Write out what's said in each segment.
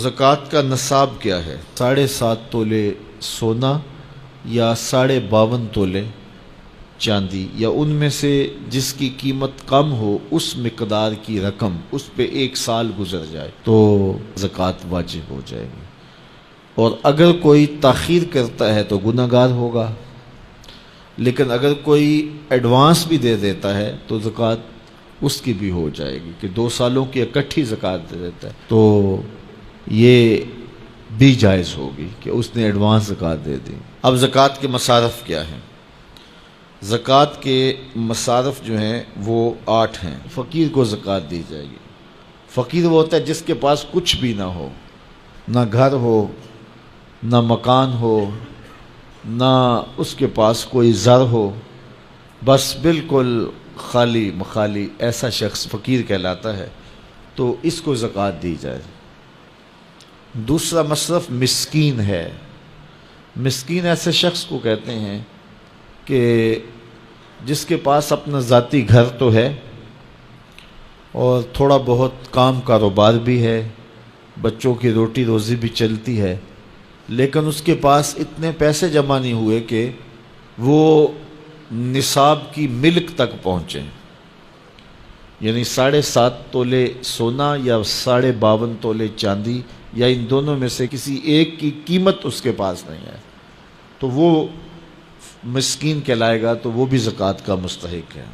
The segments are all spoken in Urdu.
زکوٰۃ کا نصاب کیا ہے؟ 7.5 تولے سونا یا 52.5 تولے چاندی، یا ان میں سے جس کی قیمت کم ہو اس مقدار کی رقم، اس پہ 1 سال گزر جائے تو زکوٰۃ واجب ہو جائے گی۔ اور اگر کوئی تاخیر کرتا ہے تو گناہ گار ہوگا، لیکن اگر کوئی ایڈوانس بھی دے دیتا ہے تو زکوٰۃ اس کی بھی ہو جائے گی، کہ 2 سالوں کی اکٹھی زکوٰۃ دے دیتا ہے تو یہ بھی جائز ہوگی کہ اس نے ایڈوانس زکوٰۃ دے دی۔ اب زکوٰۃ کے مصارف کیا ہیں؟ زکوٰۃ کے مصارف جو ہیں وہ 8 ہیں۔ فقیر کو زکوٰۃ دی جائے گی۔ فقیر وہ ہوتا ہے جس کے پاس کچھ بھی نہ ہو، نہ گھر ہو، نہ مکان ہو، نہ اس کے پاس کوئی زر ہو، بس بالکل خالی مخالی، ایسا شخص فقیر کہلاتا ہے، تو اس کو زکوٰۃ دی جائے۔ دوسرا مصرف مسکین ہے۔ مسکین ایسے شخص کو کہتے ہیں کہ جس کے پاس اپنا ذاتی گھر تو ہے اور تھوڑا بہت کام کاروبار بھی ہے، بچوں کی روٹی روزی بھی چلتی ہے، لیکن اس کے پاس اتنے پیسے جمع نہیں ہوئے کہ وہ نصاب کی ملک تک پہنچیں، یعنی 7.5 تولے سونا یا 52.5 تولے چاندی، یا ان دونوں میں سے کسی ایک کی قیمت اس کے پاس نہیں ہے، تو وہ مسکین کہلائے گا، تو وہ بھی زکوٰۃ کا مستحق ہے۔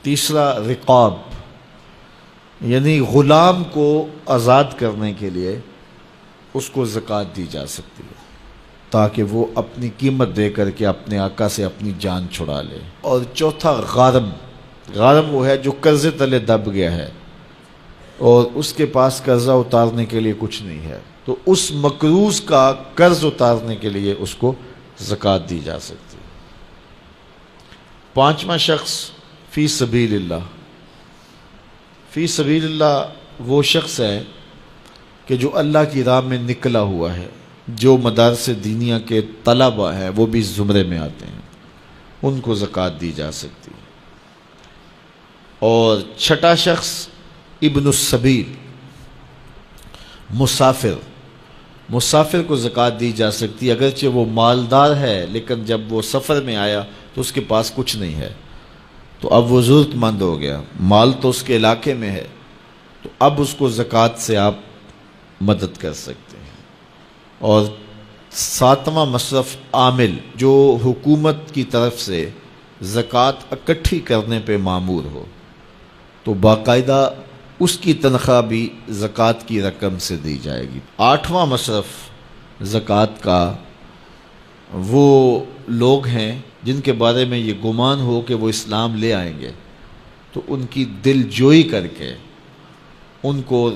تیسرا رقاب، یعنی غلام کو آزاد کرنے کے لیے اس کو زکوٰۃ دی جا سکتی ہے، تاکہ وہ اپنی قیمت دے کر کے اپنے آقا سے اپنی جان چھڑا لے۔ اور چوتھا غارم۔ غارم وہ ہے جو قرضے تلے دب گیا ہے اور اس کے پاس قرضہ اتارنے کے لیے کچھ نہیں ہے، تو اس مقروض کا قرض اتارنے کے لیے اس کو زکوٰۃ دی جا سکتی ہے۔ 5واں شخص فی سبیل اللہ۔ فی سبیل اللہ وہ شخص ہے کہ جو اللہ کی راہ میں نکلا ہوا ہے۔ جو مدارس دینیہ کے طلبہ ہیں وہ بھی زمرے میں آتے ہیں، ان کو زکوٰۃ دی جا سکتی ہے۔ اور 6واں شخص ابن السبیل، مسافر۔ مسافر کو زکوٰۃ دی جا سکتی ہے، اگرچہ وہ مالدار ہے، لیکن جب وہ سفر میں آیا تو اس کے پاس کچھ نہیں ہے، تو اب وہ ضرورت مند ہو گیا، مال تو اس کے علاقے میں ہے، تو اب اس کو زکوٰۃ سے آپ مدد کر سکتے ہیں۔ اور 7واں مصرف عامل، جو حکومت کی طرف سے زکوٰۃ اکٹھی کرنے پہ مامور ہو، تو باقاعدہ اس کی تنخواہ بھی زکوٰۃ کی رقم سے دی جائے گی۔ 8واں مصرف زکوٰۃ کا وہ لوگ ہیں جن کے بارے میں یہ گمان ہو کہ وہ اسلام لے آئیں گے، تو ان کی دل جوئی کر کے ان کو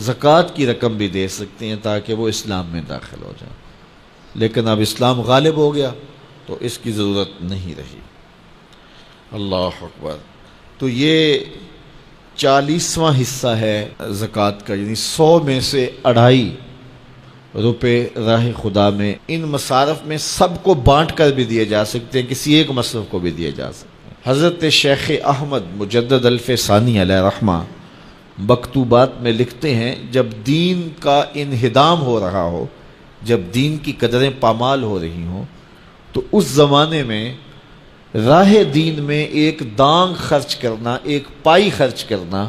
زکوٰۃ کی رقم بھی دے سکتے ہیں تاکہ وہ اسلام میں داخل ہو جائیں، لیکن اب اسلام غالب ہو گیا تو اس کی ضرورت نہیں رہی۔ اللہ اکبر۔ تو یہ 40واں حصہ ہے زکوٰۃ کا، یعنی 100 میں سے 2.5 روپے راہ خدا میں۔ ان مصارف میں سب کو بانٹ کر بھی دیے جا سکتے ہیں، کسی ایک مصرف کو بھی دیے جا سکتے ہیں۔ حضرت شیخ احمد مجدد الف ثانی علیہ رحمہ مکتوبات میں لکھتے ہیں، جب دین کا انہدام ہو رہا ہو، جب دین کی قدریں پامال ہو رہی ہوں، تو اس زمانے میں راہ دین میں ایک دانگ خرچ کرنا، ایک پائی خرچ کرنا،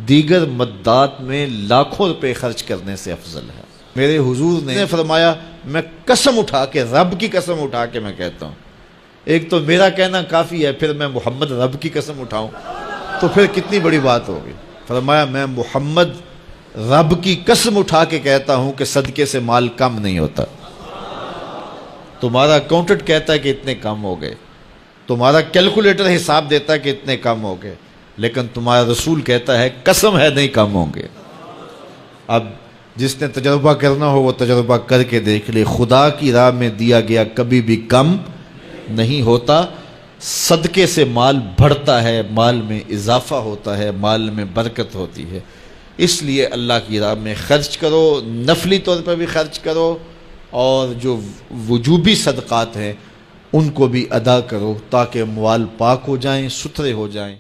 دیگر مدات میں لاکھوں روپے خرچ کرنے سے افضل ہے۔ میرے حضور نے فرمایا، میں قسم اٹھا کے، رب کی قسم اٹھا کے میں کہتا ہوں، ایک تو میرا کہنا کافی ہے، پھر میں محمد رب کی قسم اٹھاؤں تو پھر کتنی بڑی بات ہوگی۔ فرمایا، میں محمد رب کی قسم اٹھا کے کہتا ہوں کہ صدقے سے مال کم نہیں ہوتا۔ تمہارا اکاؤنٹنٹ کہتا ہے کہ اتنے کم ہو گئے، تمہارا کیلکولیٹر حساب دیتا ہے کہ اتنے کم ہو گئے، لیکن تمہارا رسول کہتا ہے قسم ہے نہیں کم ہوں گے۔ اب جس نے تجربہ کرنا ہو وہ تجربہ کر کے دیکھ لے، خدا کی راہ میں دیا گیا کبھی بھی کم نہیں ہوتا، صدقے سے مال بڑھتا ہے، مال میں اضافہ ہوتا ہے، مال میں برکت ہوتی ہے۔ اس لیے اللہ کی راہ میں خرچ کرو، نفلی طور پر بھی خرچ کرو، اور جو وجوبی صدقات ہیں ان کو بھی ادا کرو، تاکہ اموال پاک ہو جائیں، ستھرے ہو جائیں۔